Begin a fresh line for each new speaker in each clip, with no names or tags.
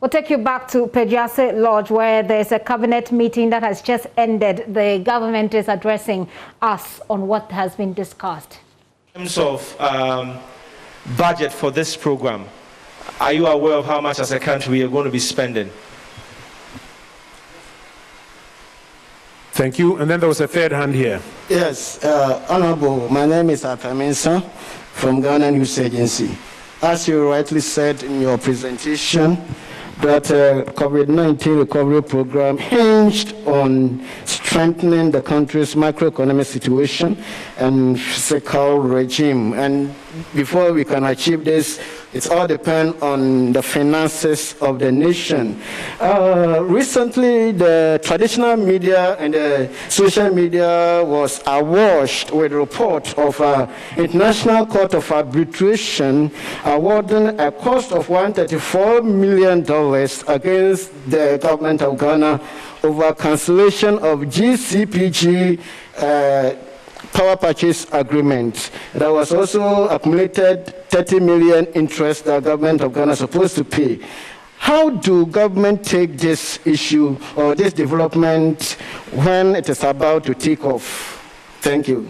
We'll take you back to Pejase Lodge, where there's a cabinet meeting that has just ended. The government is addressing us on what has been discussed.
In terms of budget for this program, are you aware of how much as a country we are going to be spending?
Thank you. And then there was a third hand here.
Yes, Honorable, my name is Atamensa from Ghana News Agency. As you rightly said in your presentation, that COVID-19 recovery program hinged on strengthening the country's macroeconomic situation and fiscal regime. And before we can achieve this, it all depends on the finances of the nation. Recently, the traditional media and the social media was awash with reports of International Court of Arbitration awarding a cost of $134 million against the government of Ghana over cancellation of GCPG power purchase agreement. There was also accumulated 30 million interest that the government of Ghana is supposed to pay. How do government take this issue or this development when it is about to take off? Thank you.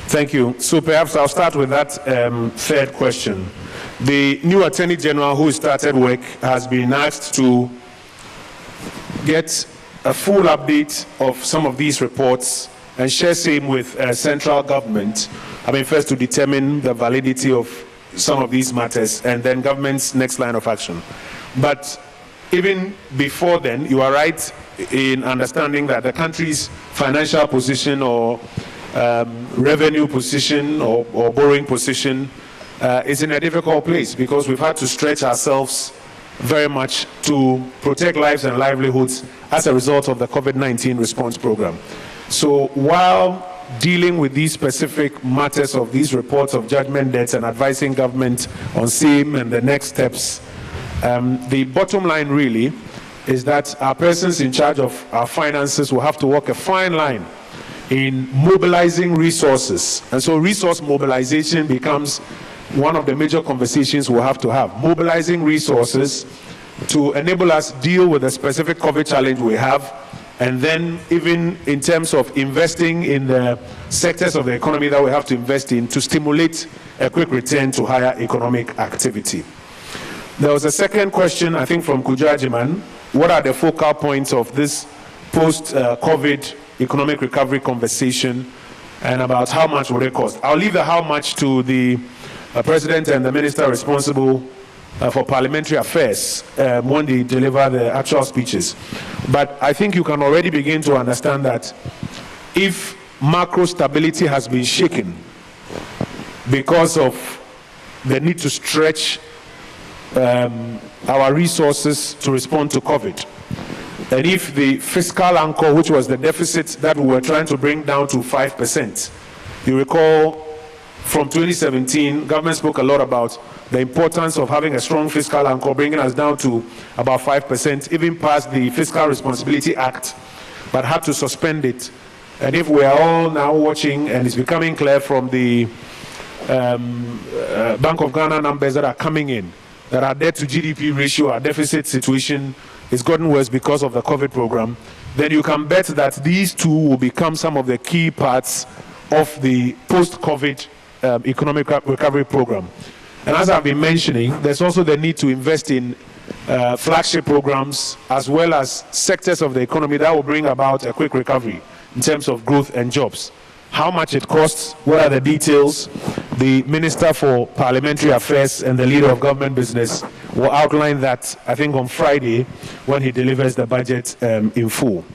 Thank you. So perhaps I'll start with that third question. The new Attorney General who started work has been asked to get a full update of some of these reports and share same with central government. First to determine the validity of some of these matters and then government's next line of action. But even before then, you are right in understanding that the country's financial position or revenue position or borrowing position is in a difficult place because we've had to stretch ourselves very much to protect lives and livelihoods as a result of the COVID-19 response program. So while dealing with these specific matters of these reports of judgment debts and advising government on same and the next steps, the bottom line really is that our persons in charge of our finances will have to walk a fine line in mobilizing resources. And so resource mobilization becomes one of the major conversations we'll have to have. Mobilizing resources to enable us deal with the specific COVID challenge we have, and then even in terms of investing in the sectors of the economy that we have to invest in to stimulate a quick return to higher economic activity. There was a second question, I think, from Kujajiman. What are the focal points of this post-COVID economic recovery conversation and about how much will it cost? I'll leave the how much to the President and the Minister responsible for Parliamentary Affairs when they deliver the actual speeches. But I think you can already begin to understand that if macro stability has been shaken because of the need to stretch our resources to respond to COVID, and if the fiscal anchor, which was the deficit that we were trying to bring down to 5%, you recall from 2017, government spoke a lot about the importance of having a strong fiscal anchor, bringing us down to about 5%, even past the Fiscal Responsibility Act, but had to suspend it. And if we are all now watching, and it's becoming clear from the Bank of Ghana numbers that are coming in, that our debt to GDP ratio, our deficit situation is gotten worse because of the COVID program, then you can bet that these two will become some of the key parts of the post-COVID economic recovery program. And as I've been mentioning, there's also the need to invest in flagship programs as well as sectors of the economy that will bring about a quick recovery in terms of growth and jobs. How much it costs, what are the details? The Minister for Parliamentary Affairs and the Leader of Government Business will outline that, I think, on Friday when he delivers the budget in full.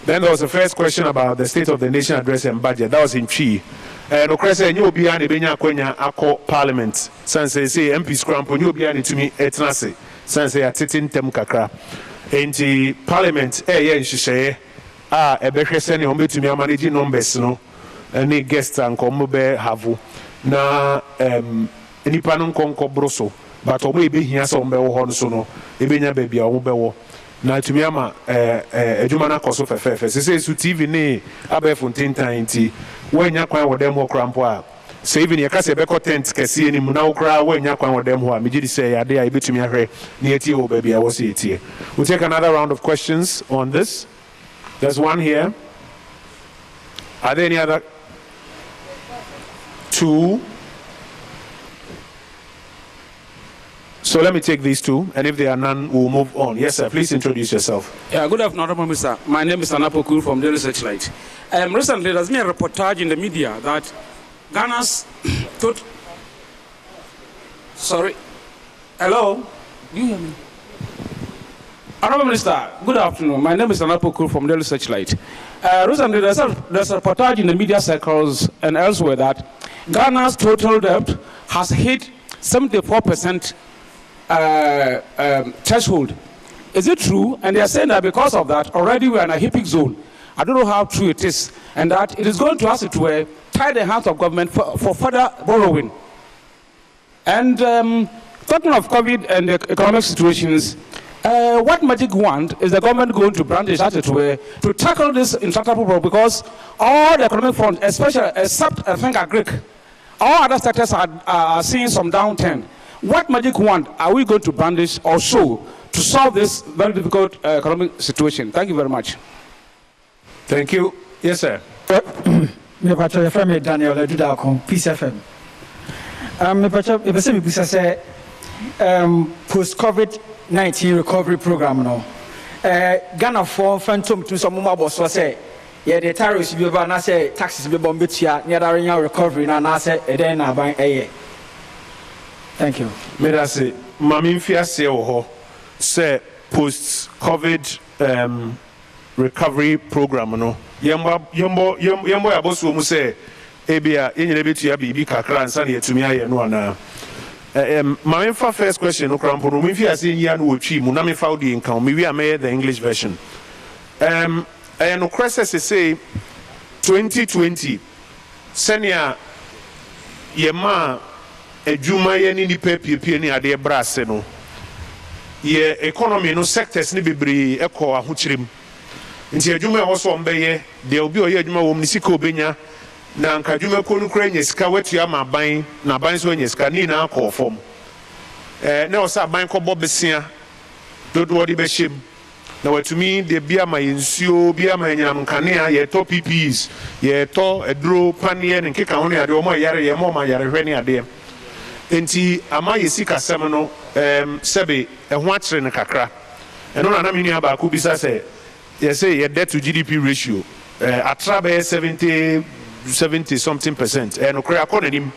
Then there was the first question about the State of the Nation Address and budget. That was in Chi. No question, you be an Ebenya Kwenya Ako Parliament. Sanse say MP Scrampo, you be an to me etnase. Sanse a titin tem kakra. Enti Parliament, yen shishaye. Ebeke seni ombe to me a managing numbers, no. Any guests and come be havu. Na any panon konko broso. But obe be here some be honso no. Ebenya baby a umbe. Na tumi ama edwumana koso fefefe se su TV ne abe fontin tanti wanya kwan wo dem okrampo a So even your case be content kesi ni mu na ukra when ya kwan dem ho a megidi say ade a ibetumi ahwe na eti o baby a wo say eti. We'll take another round of questions on this. There's one here. Are there any other? Two. So let me take these two, and if there are none, we'll move on. Yes, sir. Please introduce yourself.
Yeah, good afternoon, Honorable Minister. My name is Anapoku from the Searchlight. Recently, there's been a reportage in the media that Ghana's Sorry. Hello? Do you hear me? Honorable Minister, good afternoon. My name is Anapoku from the Searchlight. Recently, there's a reportage in the media circles and elsewhere that Ghana's total debt has hit 74% threshold. Is it true? And they are saying that because of that, already we are in a HIPIC zone. I don't know how true it is, and that it is going to ask it to tie the hands of government for further borrowing. And talking of COVID and the economic situations, what magic wand is the government going to brandish at it to tackle this intractable problem? Because all the economic fronts, especially except I think Greek, all other sectors are seeing some downturn. What magic wand are we going to brandish or show to solve this very difficult economic situation? Thank you very much.
Thank you. Yes, sir.
Me pacho FM Daniel Edudako, Peace FM. Me pacho ebese me busa say post COVID-19 recovery program no. Ghana for phantom to some mama boss say yeah the tariffs be over na say taxes be bomb betua near that recovery na say e den na ban eye. Thank you.
Me da say mami mfia say wo ho say post COVID recovery program no yembo aboso mu say ebia yenyere betua bibi kakra nsa na yetumi aye no ana mami fa first question no krampo no mfia say nya no wotwi mu na me fa odi nkan me wi am the English version no crisis say 2020 senia yema adwuma ye ni nipa piepie ni ade brase no ye economy no sectors ni bebre ekọ ahokyerem nti adwuma e hoso mbeye de obi oye adwuma wom ni sika obenya na nka adwuma ko no kra nya sika watua ma ban na ban so nya sika ni na akọ fom na osa ban ko bobesia dodo odi be shem na watumi de bia ma yensuo bia ma nyam kanea ye to PPs ye to edro panie ne keka ho ne ade o mo yare ye mo ma yare hwe ne ade enti ama yesika sem no sebe ho akere ne kakra eno na na menu aba ko bisa se ye say ye debt to GDP ratio atrabe 70 something percent no kra akọ nanim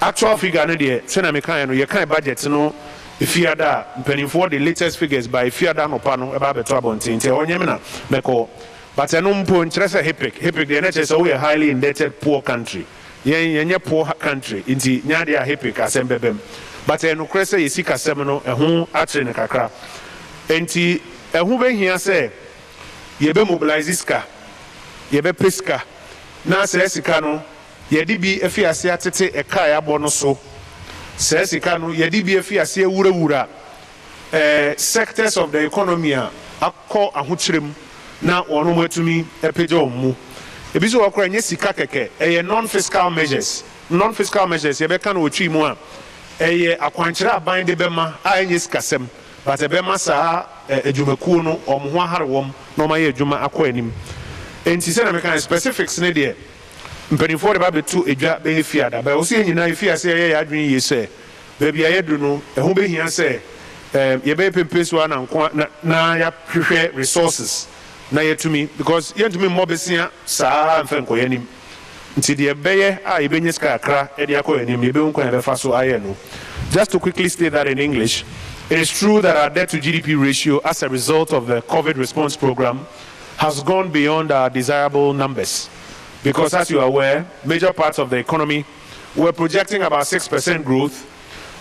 actual figure no de se na me kan no ye kan budget no Fiada, penny for the latest figures by Fiada no pano about the trouble in Onyemina, Beko. But I know point HIPIC. HIPIC, the NHS, we a highly indebted poor country. Yen poor country, inti Nyadia HIPIC, Assembebem. But I know Cressa is sick as seminal, a home actually in a cacra. Enti, a who here say, Yebe mobilize iska, Yebe Pisca, Nasa Esicano, Yedibi, if you are Siatete, a kaya bonoso. Says Ikano Yadibi Fiasia Wura sectors of the economy are called a hutrim now on way to me a pejomu. A bizo okra nyesika keke a non-fiscal measures. Non-fiscal measures, Yabekan uchi moa a aquanchera bind the bema I nyeskasem, but a bema sa a jumakuno or muharwom no my juma aquanim. And she said American specifics nedia. Mpeni for the baby to a job be fiada, but also in if you say, I dream you say, baby, I do know, a home be here say, ye baby pace one and na ya prepare resources. Na ye to me, because you to me mobesia, sa and fanko enim. Until the beye, I beneska cra, ediaco enim, you don't have a faso iron. Just to quickly state that in English, it is true that our debt to GDP ratio as a result of the COVID response program has gone beyond our desirable numbers. Because as you are aware, major parts of the economy were projecting about 6% growth.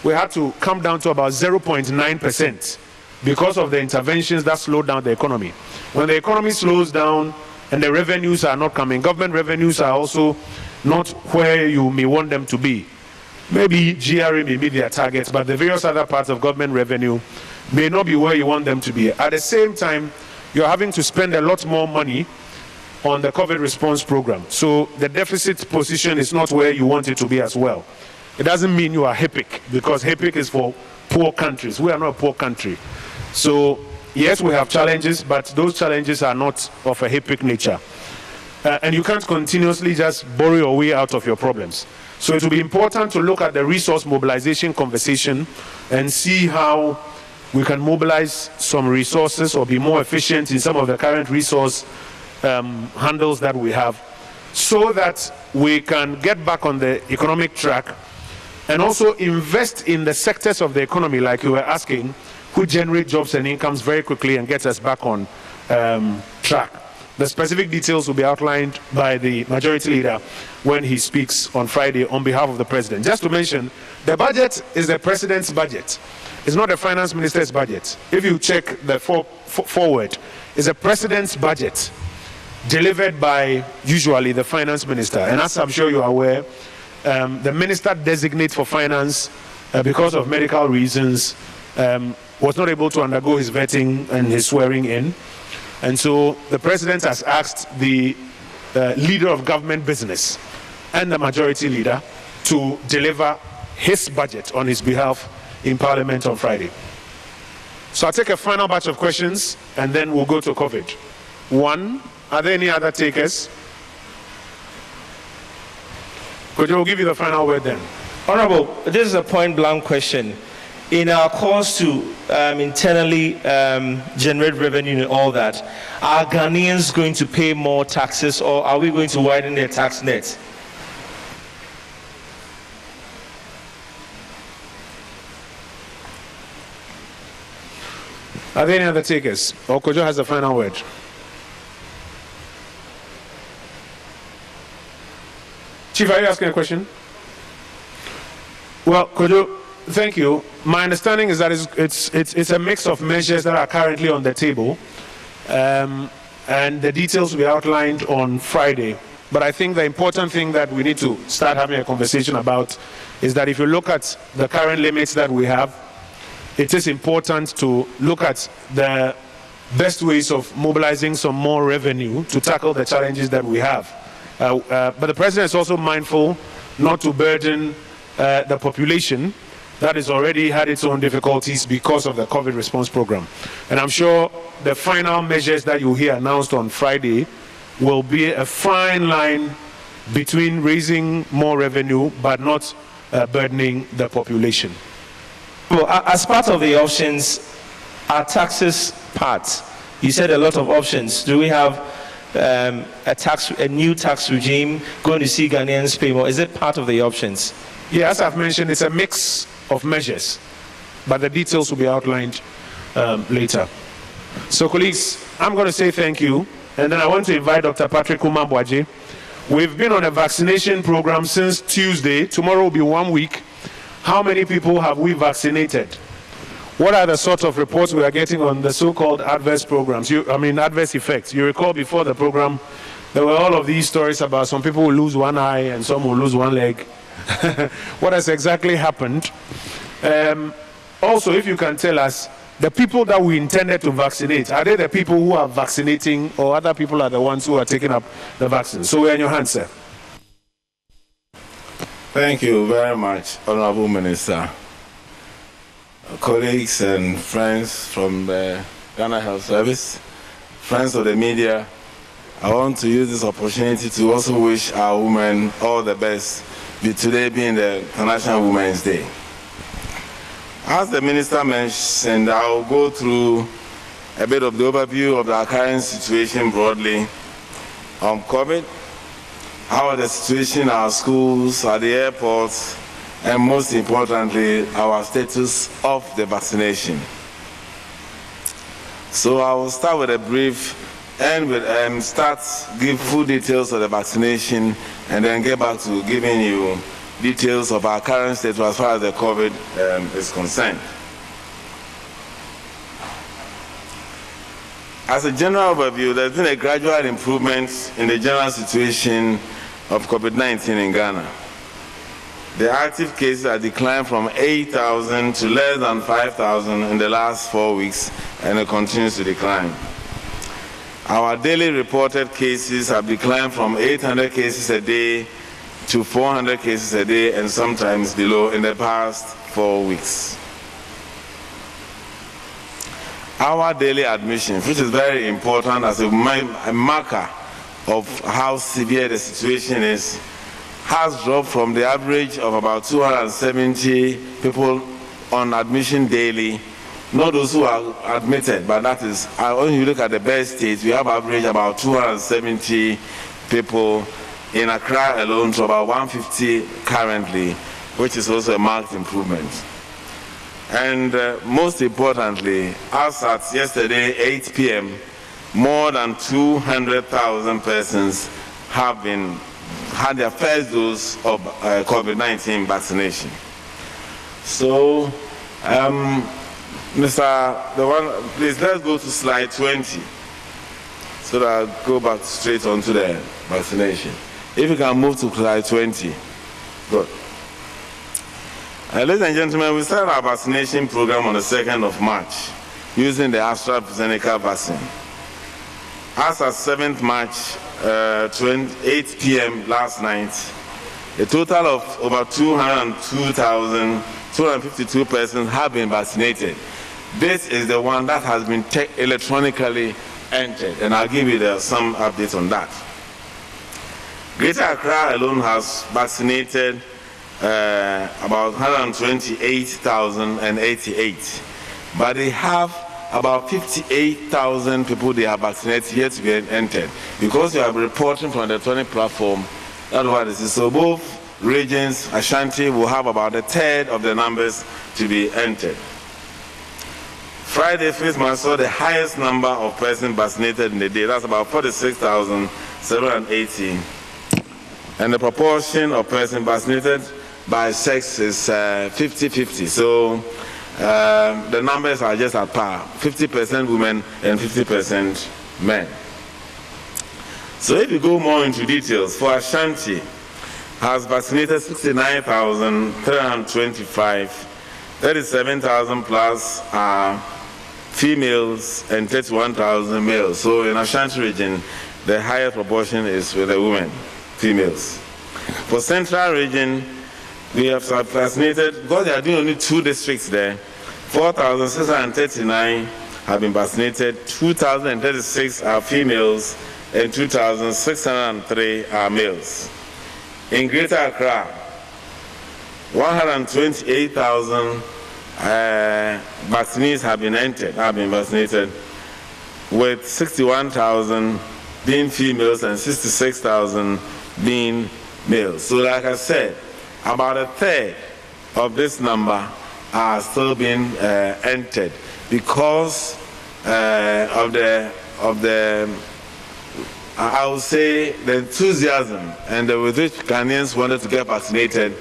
We had to come down to about 0.9% because of the interventions that slowed down the economy. When the economy slows down and the revenues are not coming, government revenues are also not where you may want them to be. Maybe GRA may be their targets, but the various other parts of government revenue may not be where you want them to be. At the same time, you're having to spend a lot more money on the COVID response program. So the deficit position is not where you want it to be as well. It doesn't mean you are HIPIC, because HIPIC is for poor countries. We are not a poor country. So yes, we have challenges, but those challenges are not of a HIPIC nature. And you can't continuously just borrow your way out of your problems. So it will be important to look at the resource mobilization conversation and see how we can mobilize some resources or be more efficient in some of the current resource handles that we have, so that we can get back on the economic track and also invest in the sectors of the economy, like you were asking, who generate jobs and incomes very quickly and get us back on track. The specific details will be outlined by the majority leader when he speaks on Friday on behalf of the president. Just to mention, the budget is the president's budget. It's not the finance minister's budget. If you check the forward, it's the president's budget delivered by usually the finance minister. And as I'm sure you are aware, the minister designate for finance, because of medical reasons, was not able to undergo his vetting and his swearing in. And so the president has asked the leader of government business and the majority leader to deliver his budget on his behalf in Parliament on Friday. So I'll take a final batch of questions and then we'll go to COVID. One, are there any other takers? Could you give you the final word then?
Honorable, this is a point-blank question. In our course to internally generate revenue and all that, are Ghanaians going to pay more taxes, or are we going to widen their tax net?
Are there any other takers? Or Kojo has the final word. Chief, are you asking a question? Well, Kojo, thank you. My understanding is that it's a mix of measures that are currently on the table, and the details will be outlined on Friday. But I think the important thing that we need to start having a conversation about is that if you look at the current limits that we have, it is important to look at the best ways of mobilizing some more revenue to tackle the challenges that we have. But the president is also mindful not to burden the population that has already had its own difficulties because of the COVID response program. And I'm sure the final measures that you'll hear announced on Friday will be a fine line between raising more revenue but not burdening the population.
Well, as part of the options, are taxes part? You said a lot of options. Do we have a new tax regime going to see Ghanaians pay more? Is it part of the options?
Yeah, as I've mentioned, it's a mix of measures, but the details will be outlined later. So, colleagues, I'm going to say thank you, and then I want to invite Dr. Patrick Umabwaje. We've been on a vaccination program since Tuesday. Tomorrow will be 1 week. How many people have we vaccinated? What are the sort of reports we are getting on the so-called adverse programs? Adverse effects. You recall before the program, there were all of these stories about some people will lose one eye and some will lose one leg. What has exactly happened? Also, if you can tell us, the people that we intended to vaccinate, are they the people who are vaccinating, or other people are the ones who are taking up the vaccine? So we're in your hands, sir.
Thank you very much, Honorable Minister. Colleagues and friends from the Ghana Health Service, friends of the media, I want to use this opportunity to also wish our women all the best, with today being the International Women's Day. As the Minister mentioned, I will go through a bit of the overview of our current situation broadly on COVID, how the situation in our schools, at the airports, and most importantly, our status of the vaccination. So I will start with a brief and give full details of the vaccination, and then get back to giving you details of our current status as far as the COVID is concerned. As a general overview, there's been a gradual improvement in the general situation of COVID-19 in Ghana. The active cases have declined from 8,000 to less than 5,000 in the last 4 weeks, and it continues to decline. Our daily reported cases have declined from 800 cases a day to 400 cases a day and sometimes below in the past 4 weeks. Our daily admissions, which is very important as a marker of how severe the situation is, has dropped from the average of about 270 people on admission daily. Not those who are admitted, but that is, when you look at the best states, we have average about 270 people in Accra alone to about 150 currently, which is also a marked improvement. And most importantly, as at yesterday, 8 p.m., more than 200,000 persons have had their first dose of COVID-19 vaccination. So, please let's go to slide 20 so that I'll go back straight onto the vaccination. If you can move to slide 20. Good. Ladies and gentlemen, we started our vaccination program on the 2nd of March using the AstraZeneca vaccine. As of 7th March, 8 p.m. last night, a total of over 202,252 persons have been vaccinated. This is the one that has been electronically entered, and I'll give you some updates on that. Greater Accra alone has vaccinated about 128,088, but they have about 58,000 people they have vaccinated yet to be entered. Because you have reporting from the electronic platform, that's what it is. So both regions, Ashanti, will have about a third of the numbers to be entered. Friday, 5th March, saw the highest number of persons vaccinated in the day. That's about 46,780. And the proportion of persons vaccinated by sex is 50-50. So the numbers are just at par, 50% women and 50% men. So if you go more into details, for Ashanti, has vaccinated 69,325, 37,000 plus are females and 31,000 males. So in Ashanti region, the highest proportion is with the women, females. For Central region, we have vaccinated, because they are doing only 2 districts there, 4,639 have been vaccinated, 2,036 are females, and 2,603 are males. In Greater Accra, 128,000 vaccinees have been vaccinated, with 61,000 being females and 66,000 being males. So like I said, about a third of this number are still being entered because of the I would say the enthusiasm and with which Ghanaians wanted to get vaccinated,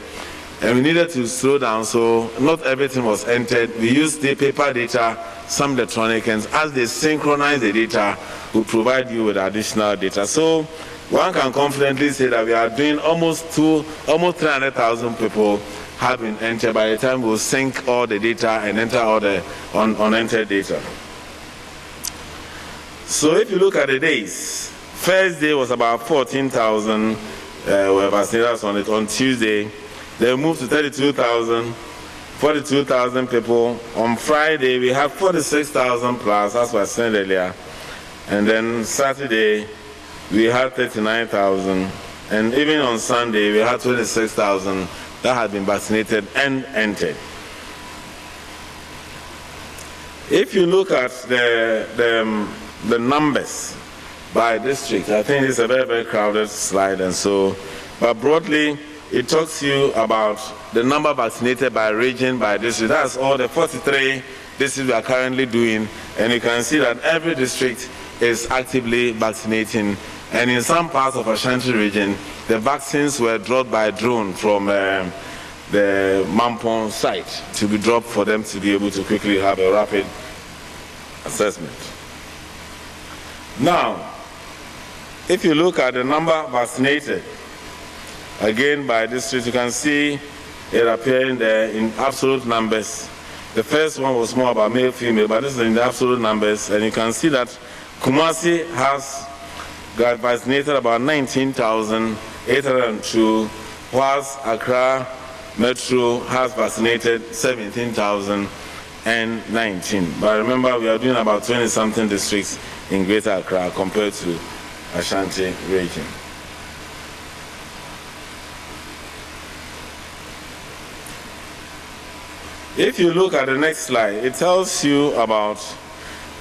and we needed to slow down, so not everything was entered. We used the paper data, some electronic, and as they synchronize the data, we provide you with additional data. So one can confidently say that we are doing almost 300,000 people have been entered by the time we'll sync all the data and enter all the unentered data. So if you look at the days, first day was about 14,000 were vaccinated on it. On Tuesday, they moved to 42,000 people. On Friday, we have 46,000 plus, as was said earlier. And then Saturday, we had 39,000. And even on Sunday, we had 26,000 that had been vaccinated and entered. If you look at the numbers by district, I think it's a very, very crowded slide, and so, but broadly, it talks to you about the number vaccinated by region, by district. That's all the 43 districts we are currently doing, and you can see that every district is actively vaccinating. And in some parts of Ashanti region, the vaccines were dropped by drone from the Mampong site to be dropped for them to be able to quickly have a rapid assessment. Now, if you look at the number vaccinated, again by district, you can see it appearing there in absolute numbers. The first one was more about male, female, but this is in the absolute numbers, and you can see that Kumasi has got vaccinated about 19,802, whilst Accra Metro has vaccinated 17,019. But remember, we are doing about 20-something districts in Greater Accra compared to Ashanti region. If you look at the next slide, it tells you about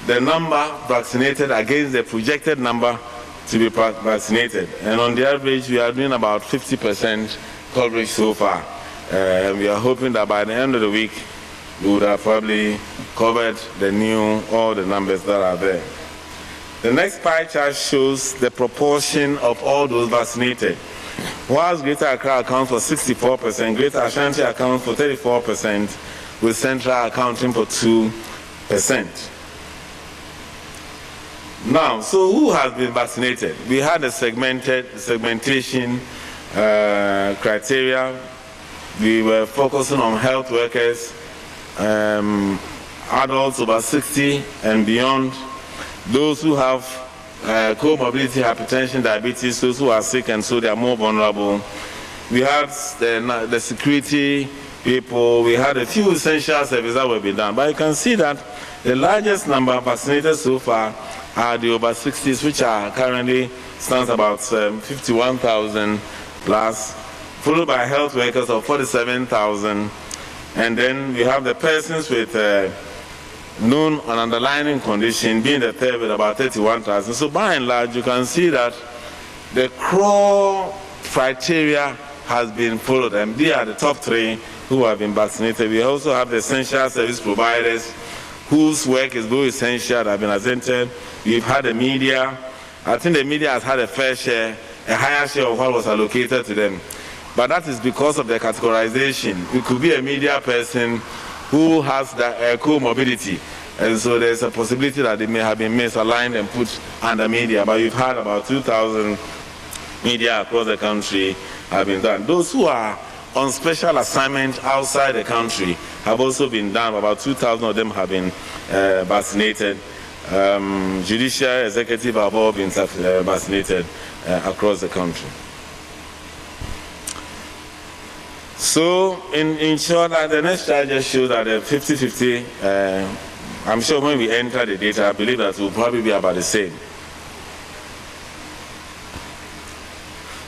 the number vaccinated against the projected number to be vaccinated. And on the average, we are doing about 50% coverage so far. And we are hoping that by the end of the week, we would have probably covered all the numbers that are there. The next pie chart shows the proportion of all those vaccinated. Whilst Greater Accra accounts for 64%, Greater Ashanti accounts for 34%, with Central accounting for 2%. Now, so who has been vaccinated? We had a segmentation criteria. We were focusing on health workers, adults over 60 and beyond, those who have comorbidity, hypertension, diabetes, those who are sick and so they are more vulnerable. We had the security people, we had a few essential services that were being done. But you can see that the largest number vaccinated so far are the over 60s, which are currently stands about 51,000 plus, followed by health workers of 47,000. And then we have the persons with known and underlying condition being the third with about 31,000. So by and large, you can see that the core criteria has been followed, and they are the top three who have been vaccinated. We also have the essential service providers whose work is very essential that have been attended. We've had the media. I think the media has had a fair share, a higher share of what was allocated to them. But that is because of the categorization. It could be a media person who has the comorbidity. And so there's a possibility that they may have been misaligned and put under media. But we've had about 2,000 media across the country have been done. Those who are on special assignment outside the country have also been done. About 2,000 of them have been vaccinated. Judicial, executive have all been vaccinated across the country. So, in short, the next slide just shows that the 50-50, I'm sure when we enter the data, I believe that it will probably be about the same.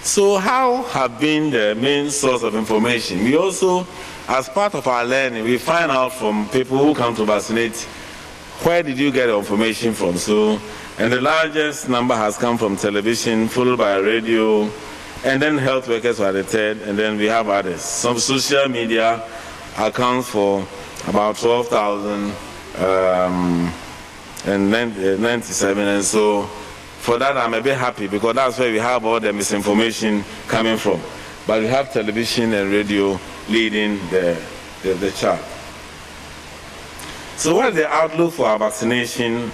So how have been the main source of information? We also, as part of our learning, we find out from people who come to vaccinate, where did you get the information from? So, and the largest number has come from television, followed by radio, and then health workers were the third, and then we have others. Some social media accounts for about 12,000 and 97, and so for that I'm a bit happy because that's where we have all the misinformation coming from. But we have television and radio leading the chart. So what is the outlook for our vaccination?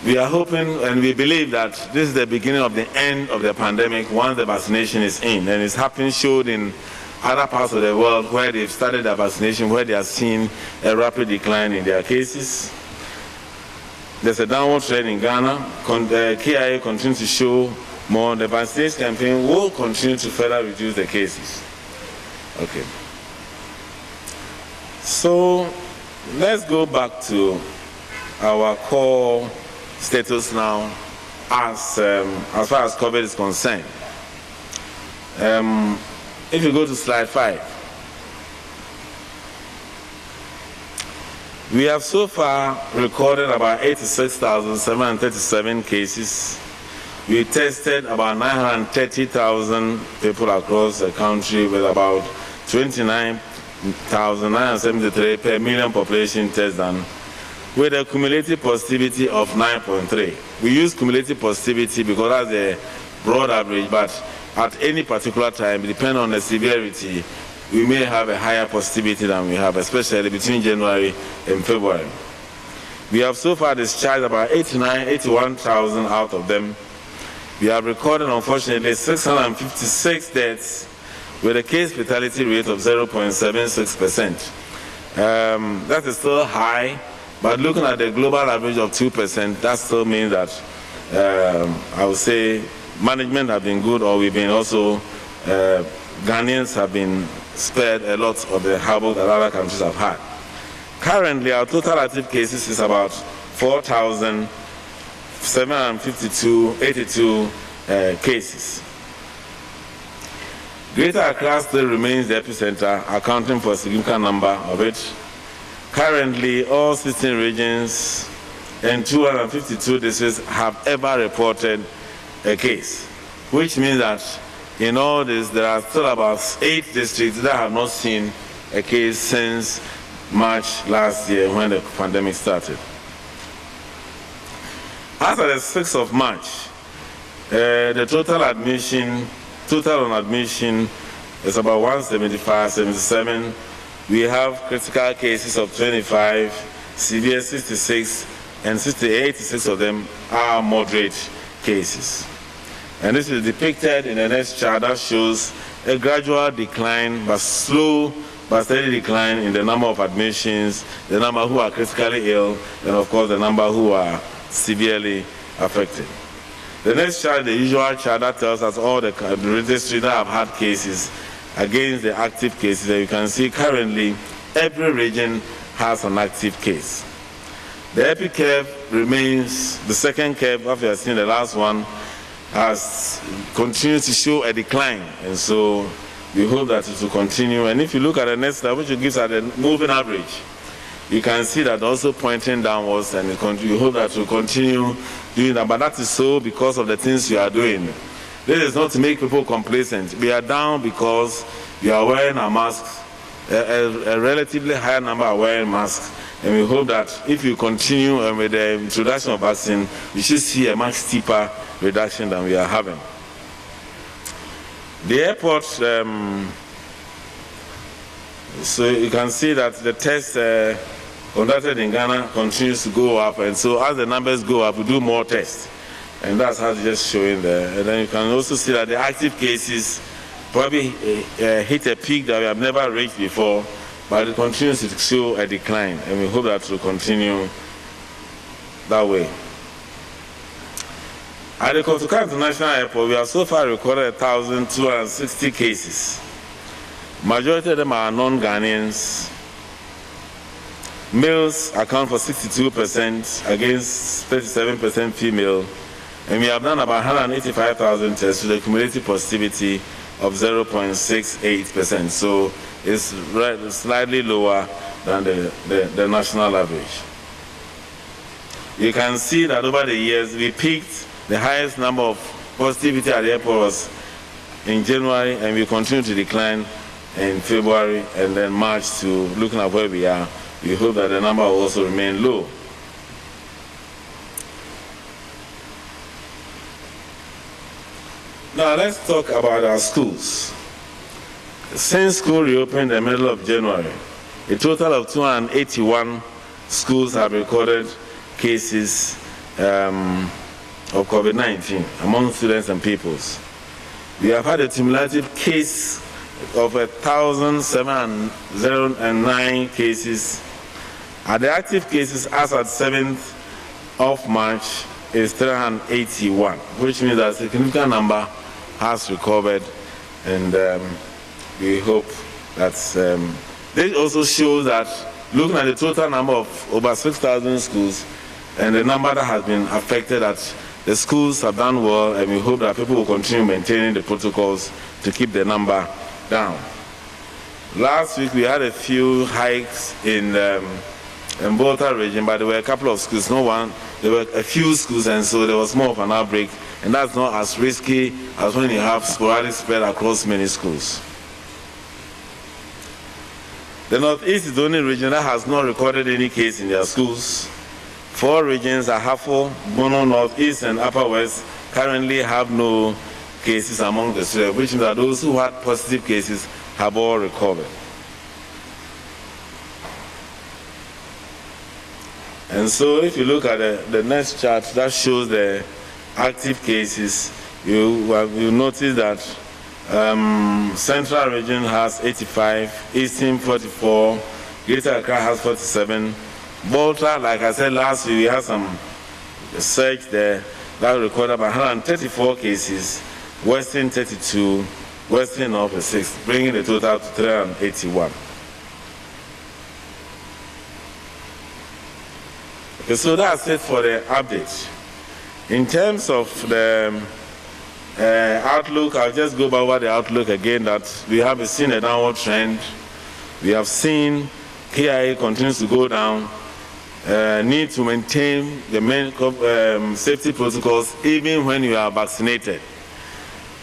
We are hoping and we believe that this is the beginning of the end of the pandemic once the vaccination is in. And it's happened, showed in other parts of the world where they've started the vaccination, where they have seen a rapid decline in their cases. There's a downward trend in Ghana. The KIA continues to show more. The vaccination campaign will continue to further reduce the cases. Okay. So let's go back to our core status now as far as COVID is concerned. If you go to slide 5, we have so far recorded about 86,737 cases. We tested about 930,000 people across the country with about 29,973 per million population tests done, with a cumulative positivity of 9.3. We use cumulative positivity because that's a broad average, but at any particular time, depending on the severity, we may have a higher positivity than we have, especially between January and February. We have so far discharged about 81,000 out of them. We have recorded, unfortunately, 656 deaths with a case fatality rate of 0.76%. That is still high, But looking at the global average of 2%, that still means that I would say management have been good, or we've been also, Ghanaians have been spared a lot of the havoc that other countries have had. Currently, our total active cases is about 4,752 cases. Greater Accra still remains the epicenter, accounting for a significant number of it. Currently, all 16 regions and 252 districts have ever reported a case, which means that in all this, there are still about 8 districts that have not seen a case since March last year when the pandemic started. As of the 6th of March, the total on admission is about 175, 77. We have critical cases of 25, severe 66, and 86 of them are moderate cases. And this is depicted in the next chart that shows a gradual decline, but slow but steady decline in the number of admissions, the number who are critically ill, and of course the number who are severely affected. The next chart, the usual chart that tells us all the districts that have had cases against the active cases. And you can see currently every region has an active case. The epic curve remains, the second curve after you have seen the last one, has continued to show a decline, and so we hope that it will continue. And if you look at the next slide, which gives us the moving average, you can see that also pointing downwards, and we hope that it will continue doing that. But that is so because of the things we are doing. This is not to make people complacent. We are down because we are wearing a mask. A relatively higher number are wearing masks, and we hope that if you continue with the introduction of vaccine, we should see a much steeper reduction than we are having. The airport, so you can see that the test conducted in Ghana continues to go up, and so as the numbers go up, we do more tests, and that's how it's just showing there. And then you can also see that the active cases probably hit a peak that we have never reached before, but it continues to show a decline, and we hope that it will continue that way. At the Kotoka International Airport, we have so far recorded 1,260 cases. Majority of them are non-Ghanaians. Males account for 62% against 37% female, and we have done about 185,000 tests with a cumulative positivity of 0.68%. So it's slightly lower than the national average. You can see that over the years we peaked. The highest number of positivity at the airport was in January, and we continue to decline in February and then March. To looking at where we are, we hope that the number will also remain low. Now let's talk about our schools. Since school reopened in the middle of January, a total of 281 schools have recorded cases of COVID-19 among students and pupils. We have had a cumulative case of 1,709 cases. And the active cases as at 7th of March is 381, which means that a significant number has recovered, and we hope that this also shows that looking at the total number of over 6,000 schools and the number that has been affected, that the schools have done well, and we hope that people will continue maintaining the protocols to keep the number down. Last week we had a few hikes in Volta region, but there were a couple of schools, there were a few schools, and so there was more of an outbreak, and that's not as risky as when you have sporadic spread across many schools. The Northeast is the only region that has not recorded any case in their schools. 4 regions, Ahafo, Bono, Northeast, and Upper West, currently have no cases among the students, which means that those who had positive cases have all recovered. And so if you look at the next chart that shows the active cases, you notice that Central region has 85, Eastern 44, Greater Accra has 47, Volta, like I said last week, we had some research there that recorded about 134 cases, Western 32, Western North 6, bringing the total to 381. Okay, so that's it for the update. In terms of the outlook, I'll just go over the outlook again, that we have seen a downward trend. We have seen KIA continues to go down. Need to maintain the main safety protocols even when you are vaccinated.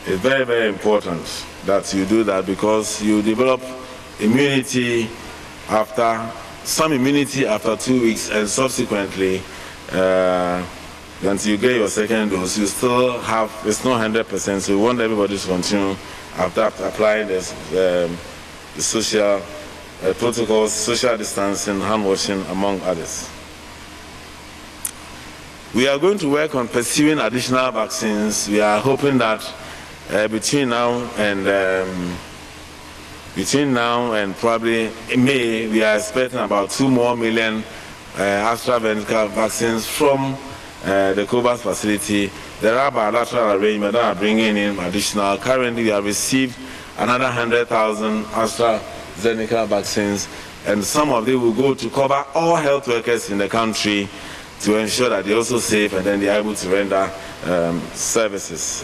It's very, very important that you do that, because you develop immunity after 2 weeks, and subsequently until you get your second dose, you still have, it's not 100%, so we want everybody to continue after applying this, the social protocols, social distancing, hand washing, among others. We are going to work on pursuing additional vaccines. We are hoping that between now and probably May, we are expecting about 2 more million AstraZeneca vaccines from the COVAX facility. There are bilateral arrangements that are bringing in additional. Currently, we have received another 100,000 AstraZeneca vaccines, and some of them will go to cover all health workers in the country to ensure that they're also safe and then they're able to render services.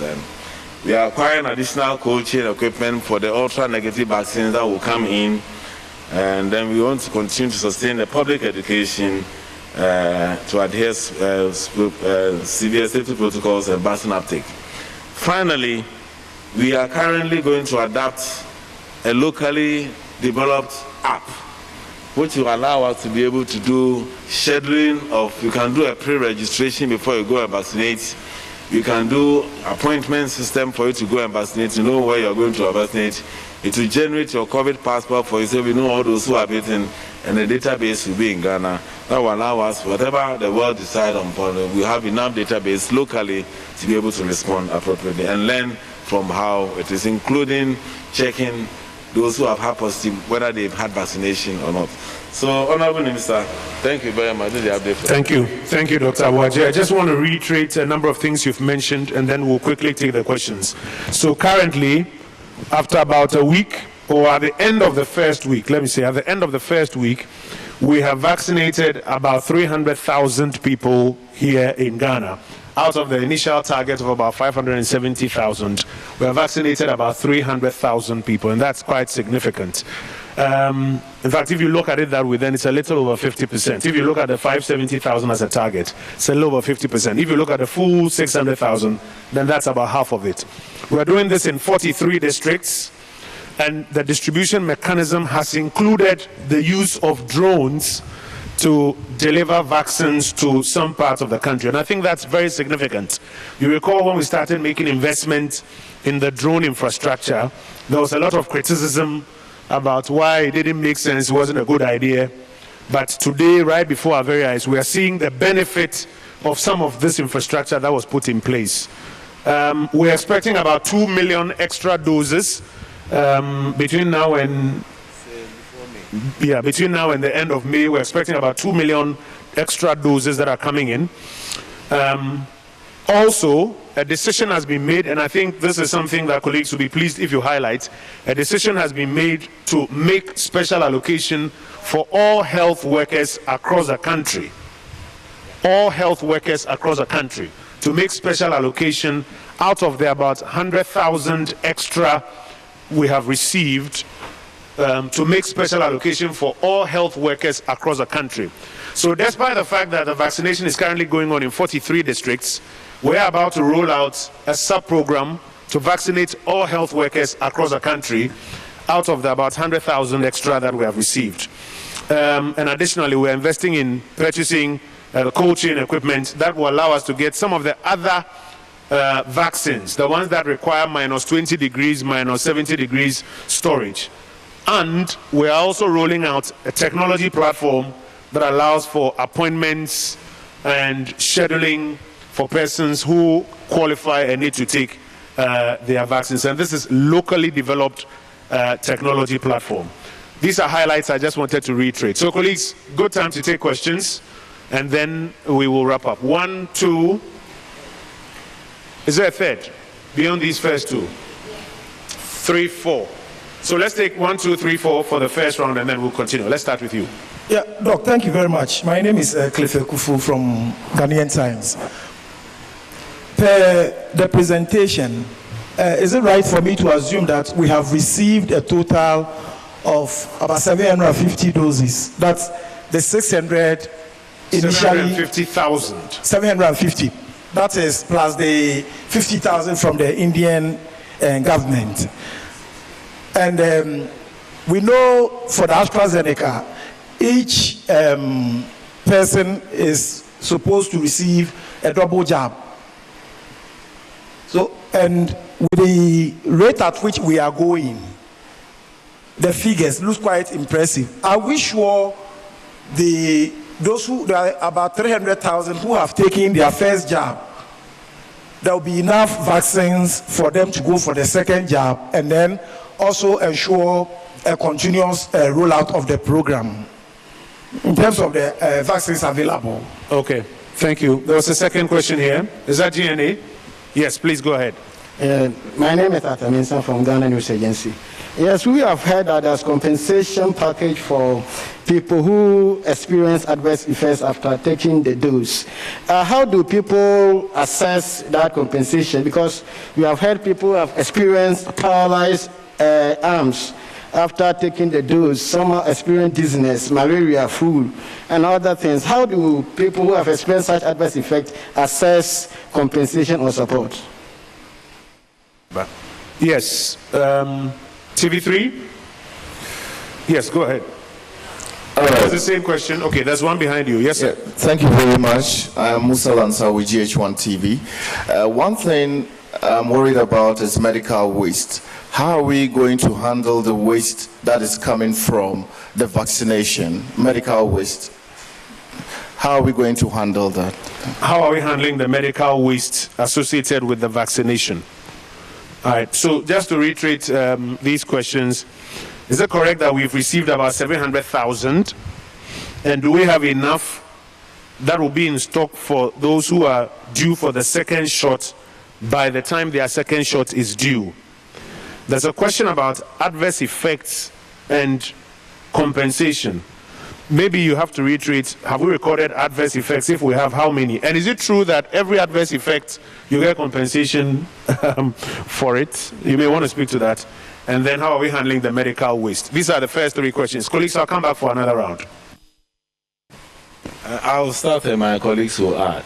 We are acquiring additional cold chain equipment for the ultra-negative vaccines that will come in, and then we want to continue to sustain the public education to adhere severe safety protocols and vaccine uptake. Finally, we are currently going to adapt a locally developed app which will allow us to be able to do scheduling of, you can do a pre-registration before you go and vaccinate. You can do appointment system for you to go and vaccinate, you know where you're going to vaccinate. It will generate your COVID passport for you, so we know all those who are waiting, and the database will be in Ghana. That will allow us, whatever the world decides on, we have enough database locally to be able to respond appropriately and learn from how it is, including checking those who have had positive, whether they've had vaccination or not. So, Honorable Minister, thank you very much. This is the update for
Thank you. Thank you, Dr. Awaje. I just want to reiterate a number of things you've mentioned, and then we'll quickly take the questions. So currently, after about a week, or at the end of the first week, let me say, at the end of the first week, we have vaccinated about 300,000 people here in Ghana. Out of the initial target of about 570,000, we have vaccinated about 300,000 people, and that's quite significant. In fact, if you look at it that way, then it's a little over 50%. If you look at the 570,000 as a target, it's a little over 50%. If you look at the full 600,000, then that's about half of it. We're doing this in 43 districts, and the distribution mechanism has included the use of drones to deliver vaccines to some parts of the country. And I think that's very significant. You recall when we started making investment in the drone infrastructure, there was a lot of criticism about why it didn't make sense, it wasn't a good idea. But today, right before our very eyes, we are seeing the benefit of some of this infrastructure that was put in place. We're expecting about 2 million extra doses between now and the end of May. We're expecting about 2 million extra doses that are coming in. Also, a decision has been made, and I think this is something that colleagues will be pleased if you highlight. A decision has been made to make special allocation for all health workers across the country. All health workers across the country, to make special allocation out of the about 100,000 extra we have received, to make special allocation for all health workers across the country. So despite the fact that the vaccination is currently going on in 43 districts, we're about to roll out a sub-program to vaccinate all health workers across the country out of the about 100,000 extra that we have received. And additionally, we're investing in purchasing cold chain equipment that will allow us to get some of the other vaccines, the ones that require minus 20 degrees, minus 70 degrees storage. And we're also rolling out a technology platform that allows for appointments and scheduling for persons who qualify and need to take their vaccines. And this is locally developed technology platform. These are highlights I just wanted to reiterate. So, colleagues, good time to take questions, and then we will wrap up. 1, 2. Is there a third beyond these first two? 3, 4. So let's take 1, 2, 3, 4 for the first round, and then we'll continue. Let's start with you.
Yeah, Doc, thank you very much. My name is Clifford Kufu from Ghanaian Times. Per the presentation, is it right for me to assume that we have received a total of about 750 doses? That's the 600 initially.
750,000.
750. That is plus the 50,000 from the Indian government. And we know for the AstraZeneca, each person is supposed to receive a double jab. So, and with the rate at which we are going, the figures look quite impressive. Are we sure there are about 300,000 who have taken their first jab, there will be enough vaccines for them to go for the second jab, and then also ensure a continuous rollout of the program in terms of the vaccines available?
Okay, thank you. There was a second question here. Is that GNA? Yes, please go ahead.
My name is Ataminsa from Ghana News Agency. Yes, we have heard that there's compensation package for people who experience adverse effects after taking the dose. How do people assess that compensation? Because we have heard people have experienced paralyzed arms after taking the dose. Some have experienced dizziness, malaria, flu, and other things. How do people who have experienced such adverse effects assess compensation or support?
Yes. TV3? Yes, go ahead. That's the same question. Okay, there's one behind you. Yes, sir.
Yeah, thank you very much. I'm Musa Lansa with GH1 TV. One thing I'm worried about is medical waste. How are we going to handle the waste that is coming from the vaccination, medical waste? How are we going to handle that?
How are we handling the medical waste associated with the vaccination? All right, so just to reiterate these questions, is it correct that we've received about 700,000? And do we have enough that will be in stock for those who are due for the second shot by the time their second shot is due? There's a question about adverse effects and compensation. Maybe you have to reiterate, have we recorded adverse effects? If we have, how many? And is it true that every adverse effect, you get compensation for it? You may want to speak to that. And then how are we handling the medical waste? These are the first three questions. Colleagues, I'll come back for another round.
I'll start and my colleagues will add.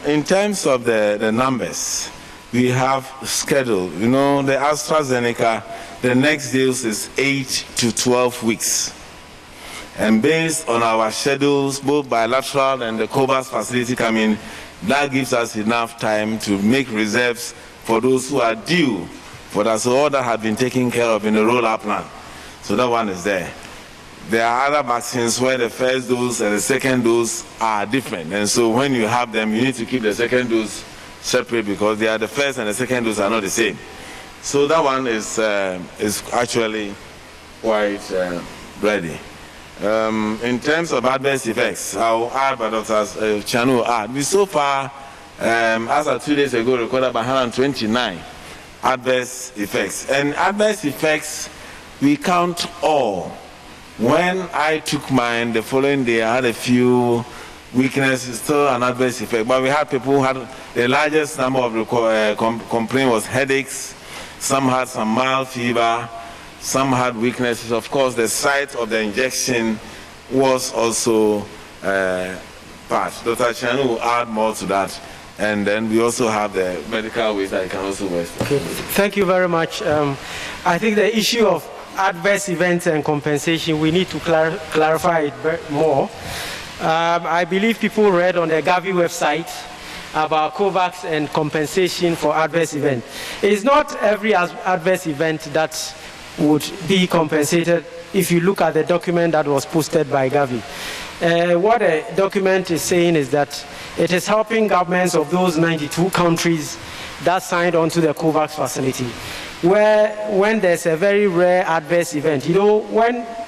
In terms of the numbers, we have scheduled. You know, the AstraZeneca, the next dose is 8 to 12 weeks. And based on our schedules, both bilateral and the COVAX facility coming, that gives us enough time to make reserves for those who are due for that. So all that have been taken care of in the rollout plan. So that one is there. There are other vaccines where the first dose and the second dose are different. And so when you have them, you need to keep the second dose separate because they are the first and the second dose are not the same. So that one is actually quite ready. In terms of adverse effects, I'll add, but Dr. Chanu will add. We so far, as of 2 days ago, recorded about 129 adverse effects. And adverse effects, we count all. When I took mine, the following day, I had a few weaknesses, still an adverse effect. But we had people who had the largest number of complaints was headaches. Some had some mild fever. Some had weaknesses. Of course, the site of the injection was also part. Dr. Chanu will add more to that. And then we also have the medical waste that you can also waste.
Okay. Thank you very much. I think the issue of adverse events and compensation, we need to clarify it more. I believe people read on the Gavi website about COVAX and compensation for adverse events. It is not every adverse event that would be compensated if you look at the document that was posted by Gavi. What the document is saying is that it is helping governments of those 92 countries that signed on to the COVAX facility. when there's a very rare adverse event. You know,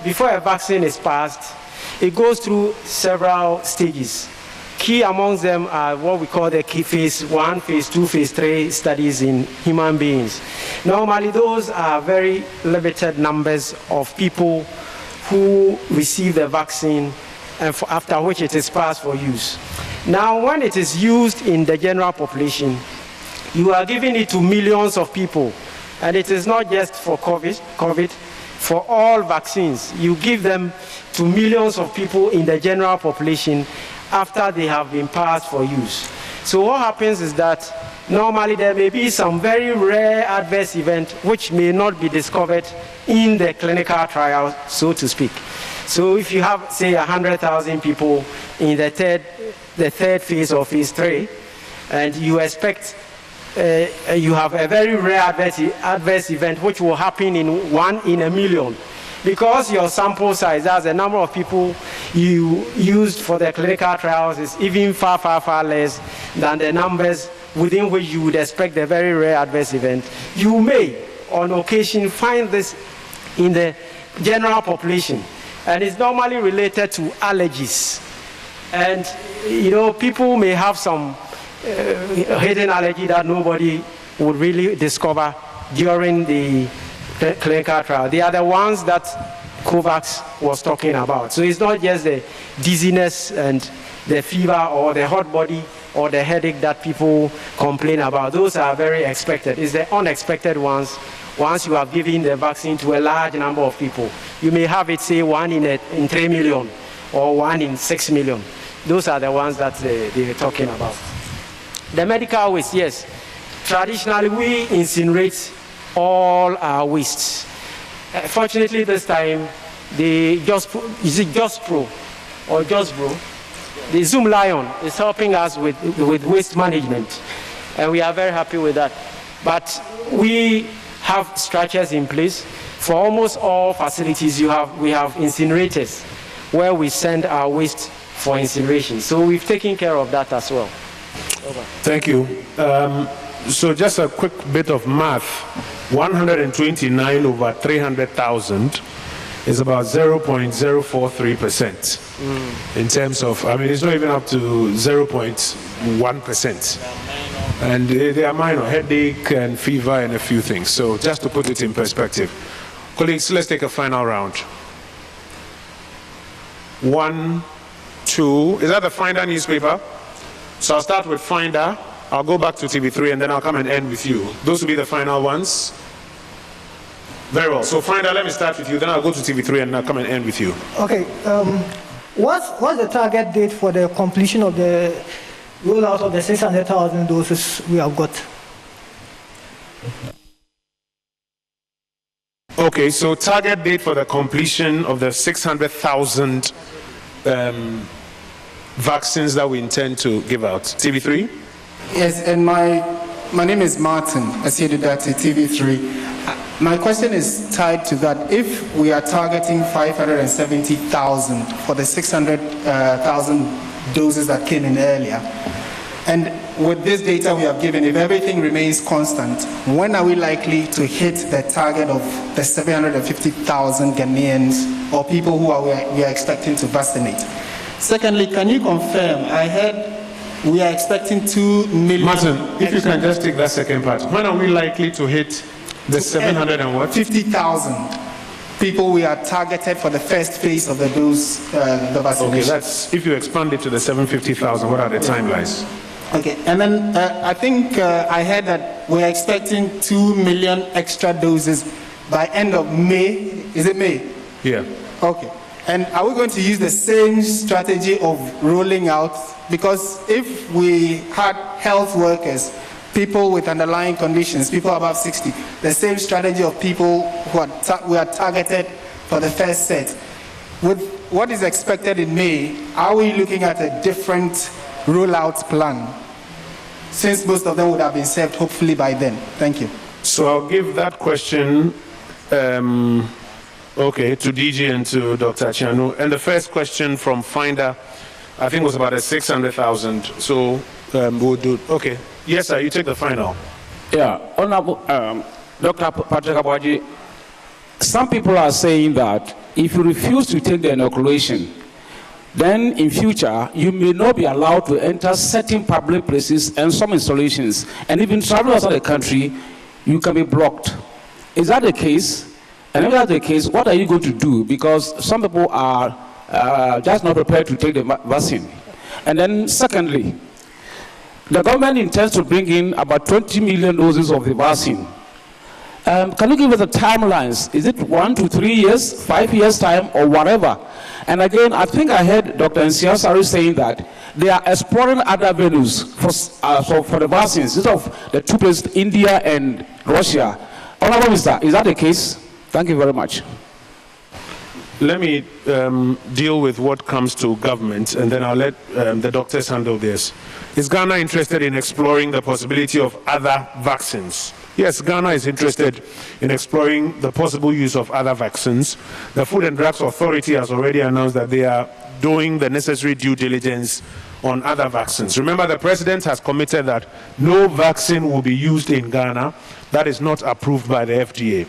before a vaccine is passed, it goes through several stages. Key amongst them are what we call the key phase 1, phase 2, phase 3 studies in human beings. Normally, those are very limited numbers of people who receive the vaccine and after which it is passed for use. Now, when it is used in the general population, you are giving it to millions of people. And it is not just for COVID, for all vaccines. You give them to millions of people in the general population after they have been passed for use. So what happens is that normally there may be some very rare adverse event which may not be discovered in the clinical trial, so to speak. So if you have, say, 100,000 people in the third phase or phase 3, and you expect you have a very rare adverse event which will happen in 1 in a million. Because your sample size, that's the number of people you used for the clinical trials, is even far, far, far less than the numbers within which you would expect a very rare adverse event. You may, on occasion, find this in the general population. And it's normally related to allergies. And, you know, people may have some hidden allergy that nobody would really discover during the clinical trial. They are the ones that COVAX was talking about. So it's not just the dizziness and the fever or the hot body or the headache that people complain about. Those are very expected. It's the unexpected ones. Once you have given the vaccine to a large number of people, you may have it, say, 1 in 3 million or 1 in 6 million. Those are the ones that they're talking about. The medical waste, yes. Traditionally, we incinerate all our wastes. Fortunately, this time, the JOSPRO, the Zoom Lion is helping us with waste management, and we are very happy with that. But we have structures in place. For almost all facilities, we have incinerators where we send our waste for incineration. So we've taken care of that as well. Over.
Thank you. So just a quick bit of math. 129 over 300,000 is about 0.043% in terms of, I mean, it's not even up to 0.1%. And they are minor, headache and fever and a few things. So just to put it in perspective. Colleagues, let's take a final round. 1, 2, is that the Finder newspaper? So I'll start with Finder, I'll go back to TV3, and then I'll come and end with you. Those will be the final ones. Very well. So Finder, let me start with you, then I'll go to TV3 and I'll come and end with you.
Okay. What's the target date for the completion of the rollout of the 600,000 doses we have got?
Okay, so target date for the completion of the 600,000 vaccines that we intend to give out. TV3?
Yes, and my name is Martin Asiedudate, TV3. My question is tied to that. If we are targeting 570,000 for the 600,000 doses that came in earlier, and with this data we have given, if everything remains constant, when are we likely to hit the target of the 750,000 Ghanaians or people who we are expecting to vaccinate? Secondly, can you confirm, I heard we are expecting 2 million...
Martin, if you can just take that second part. When are we likely to hit the 700 and what?
50,000 people we are targeted for the first phase of the dose, the vaccination.
Okay, that's, if you expand it to the 750,000, what are the timelines?
Okay, and then I think I heard that we're expecting 2 million extra doses by end of May. Is it May?
Yeah.
Okay. And are we going to use the same strategy of rolling out? Because if we had health workers, people with underlying conditions, people above 60, the same strategy of people who we are targeted for the first set. With what is expected in May, are we looking at a different rollout plan? Since most of them would have been served hopefully by then. Thank you.
So I'll give that question okay, to DG and to Dr. Chianu. And the first question from Finder, I think was about a 600,000. So we'll do, okay. Yes, sir, you take the final.
Yeah, Honorable, Dr. Patrick Abwaji, some people are saying that if you refuse to take the inoculation, then in future, you may not be allowed to enter certain public places and some installations, and even travel outside the country, you can be blocked. Is that the case? And if that's the case, what are you going to do? Because some people are just not prepared to take the vaccine. And then secondly, the government intends to bring in about 20 million doses of the vaccine. Can you give us the timelines? Is it 1 to 3 years, 5 years time, or whatever? And again, I think I heard Dr. Nsiasari saying that they are exploring other venues for the vaccines, instead of the two places, India and Russia. Honorable Minister, is that the case? Thank you very much.
Let me deal with what comes to government, and then I'll let the doctors handle this. Is Ghana interested in exploring the possibility of other vaccines? Yes, Ghana is interested in exploring the possible use of other vaccines. The Food and Drugs Authority has already announced that they are doing the necessary due diligence on other vaccines. Remember, the president has committed that no vaccine will be used in Ghana that is not approved by the FDA.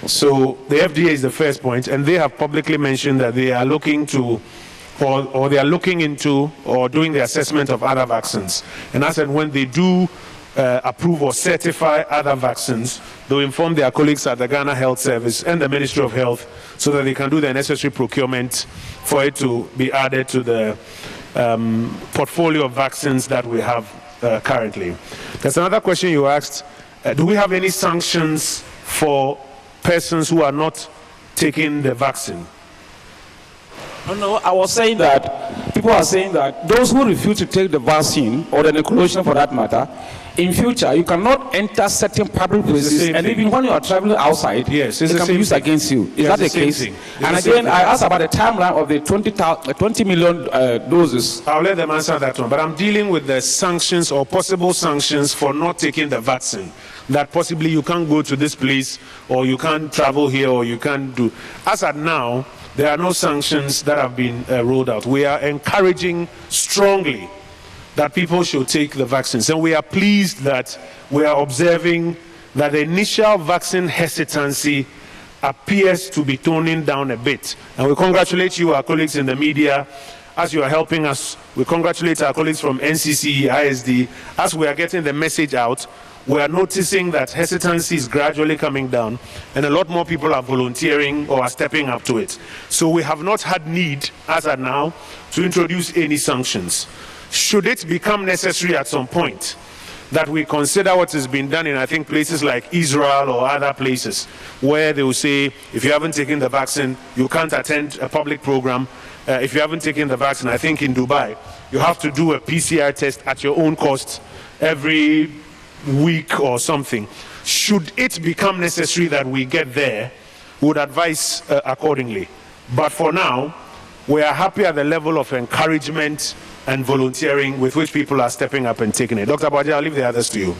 So the FDA is the first point, and they have publicly mentioned that they are looking to, or they are looking into, or doing the assessment of other vaccines. And as and when they do approve or certify other vaccines, they'll inform their colleagues at the Ghana Health Service and the Ministry of Health so that they can do the necessary procurement for it to be added to the portfolio of vaccines that we have currently. There's another question you asked. Do we have any sanctions for persons who are not taking the vaccine?
No, I was saying that people are saying that those who refuse to take the vaccine, or the inoculation for that matter, in future you cannot enter certain public places, and even when you are traveling outside, yes, it can be used against you. Is that the case? And again, I asked about the timeline of the 20 million doses.
I'll let them answer that one, but I'm dealing with the sanctions or possible sanctions for not taking the vaccine. That possibly you can't go to this place, or you can't travel here, or you can't do. As at now, there are no sanctions that have been rolled out. We are encouraging strongly that people should take the vaccines. And we are pleased that we are observing that the initial vaccine hesitancy appears to be toning down a bit. And we congratulate you, our colleagues in the media, as you are helping us. We congratulate our colleagues from NCC, ISD. As we are getting the message out, we are noticing that hesitancy is gradually coming down, and a lot more people are volunteering or are stepping up to it. So we have not had need, as of now, to introduce any sanctions. Should it become necessary at some point that we consider what has been done in, I think, places like Israel or other places, where they will say, if you haven't taken the vaccine, you can't attend a public program. If you haven't taken the vaccine, I think in Dubai, you have to do a PCR test at your own cost every week or something. Should it become necessary that we get there, we would advise accordingly. But for now, we are happy at the level of encouragement and volunteering with which people are stepping up and taking it. Dr. Abwaji, I'll leave the others to you.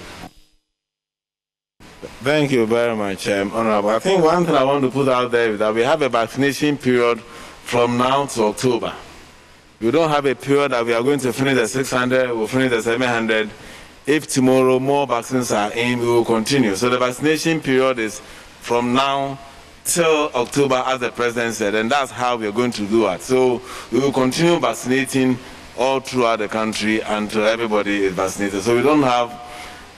Thank you very much, Honorable. I think one thing I want to put out there is that we have a vaccination period from now to October. We don't have a period that we are going to finish the 600, we'll finish the 700. If tomorrow more vaccines are in, we will continue. So the vaccination period is from now till October, as the President said, and that's how we're going to do it. So we will continue vaccinating all throughout the country until everybody is vaccinated. So we don't have,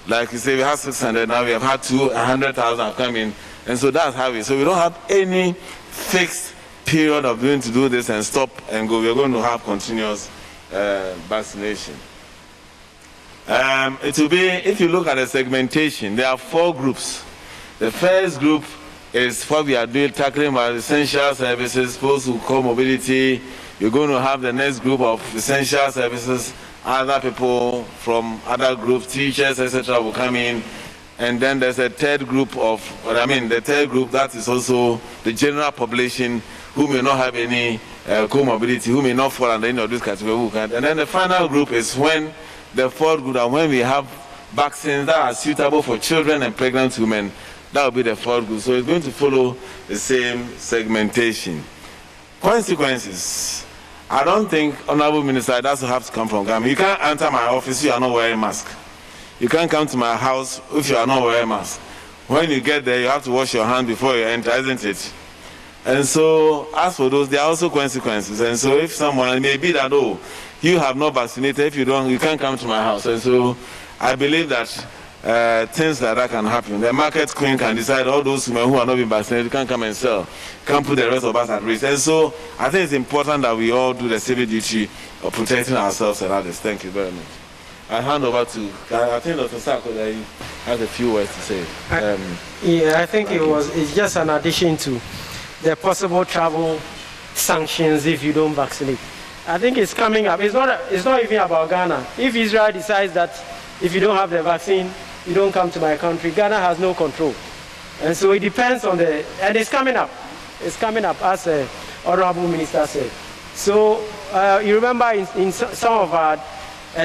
like you say, we have 600, now we have had 100,000 have come in, and so that's how so we don't have any fixed period of going to do this and stop and go. We're going to have continuous vaccination. It will be, if you look at the segmentation, there are 4 groups. The first group is what we are doing, tackling about essential services, those who call mobility. You're going to have the next group of essential services, other people from other groups, teachers, etc. will come in. And then there's a third group of, the third group that is also the general population who may not have any comorbidity, who may not fall under any of these categories. And then the final group is when the fourth group, and when we have vaccines that are suitable for children and pregnant women, that will be the fourth group. So it's going to follow the same segmentation. Consequences. I don't think, Honorable Minister, that will have to come from Ghana. You can't enter my office if you are not wearing a mask. You can't come to my house if you are not wearing a mask. when you get there, you have to wash your hand before you enter, isn't it? And so, as for those, there are also consequences. And so, if someone, it may be that, oh, you have not vaccinated, if you don't, you can't come to my house. And so, I believe that things like that can happen. The market queen can decide all those women who are not being vaccinated can come and sell, can't put the rest of us at risk. And so, I think it's important that we all do the civic duty of protecting ourselves and others. Thank you very much. I hand over to, I think Dr. Sako has a few words to say.
Yeah, I think it's just an addition to the possible travel sanctions if you don't vaccinate. I think it's coming up. It's not even about Ghana. If Israel decides that if you don't have the vaccine, you don't come to my country, Ghana has no control. And so it depends on and it's coming up. It's coming up, as the Honorable Minister said. So you remember in some of our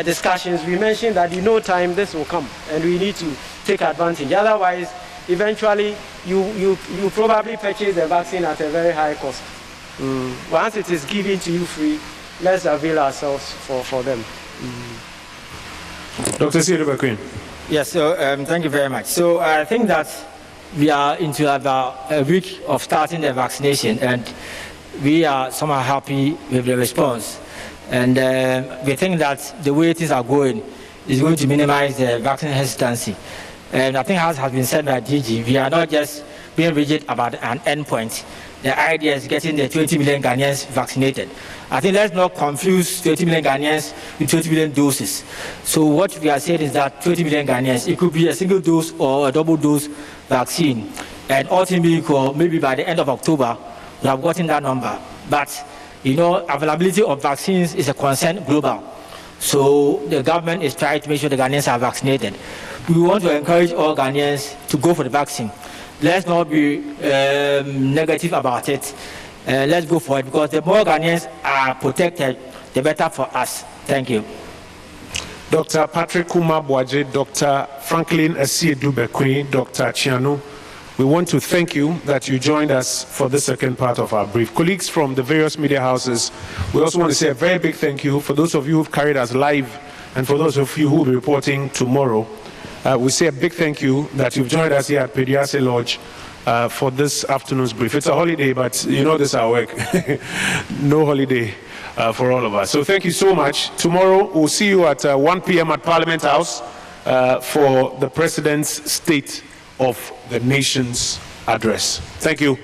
discussions, we mentioned that in no time this will come, and we need to take advantage. Otherwise, eventually, you probably purchase the vaccine at a very high cost. Once it is given to you free, let's avail ourselves for them.
Dr. Siruba Queen.
Yes, so thank you very much. So I think that we are into about a week of starting the vaccination, and we are somehow happy with the response. And we think that the way things are going is going to minimize the vaccine hesitancy. And I think, as has been said by DG, we are not just being rigid about an endpoint. The idea is getting the 20 million Ghanaians vaccinated. I think let's not confuse 20 million Ghanaians with 20 million doses. So what we are saying is that 20 million Ghanaians, it could be a single dose or a double dose vaccine. And ultimately, maybe by the end of October, we have gotten that number. But, you know, availability of vaccines is a concern global. So the government is trying to make sure the Ghanaians are vaccinated. We want to encourage all Ghanaians to go for the vaccine. Let's not be negative about it. Let's go for it, because the more Ghanaians are protected, the better for us. Thank you.
Dr. Patrick Kuma Boaje, Dr. Franklin Asiedu-Bekwin, Dr. Chianu, we want to thank you that you joined us for the second part of our brief. Colleagues from the various media houses, we also want to say a very big thank you for those of you who've carried us live, and for those of you who will be reporting tomorrow. We say a big thank you that you've joined us here at Pediase Lodge for this afternoon's brief. It's a holiday, but you know this is our work. No holiday for all of us. So thank you so much. Tomorrow we'll see you at 1 p.m. at Parliament House for the President's State of the Nation's address. Thank you.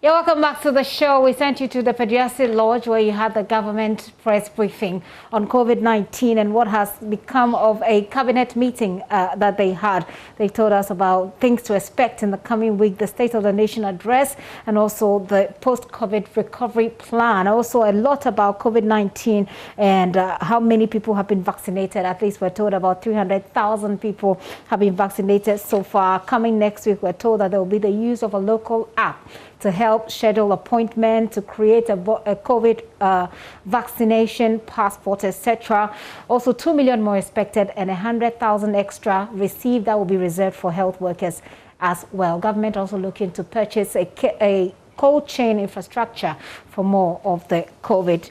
You're welcome back to the show. We sent you to the Pediase Lodge, where you had the government press briefing on COVID-19 and what has become of a cabinet meeting that they had. They told us about things to expect in the coming week, the State of the Nation address, and also the post-COVID recovery plan. Also a lot about COVID-19 and how many people have been vaccinated. At least we're told about 300,000 people have been vaccinated so far. Coming next week, we're told that there will be the use of a local app to help schedule appointment, to create a COVID vaccination passport, etc. Also, 2 million more expected, and 100,000 extra received that will be reserved for health workers as well. Government also looking to purchase a cold chain infrastructure for more of the COVID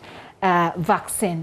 vaccines.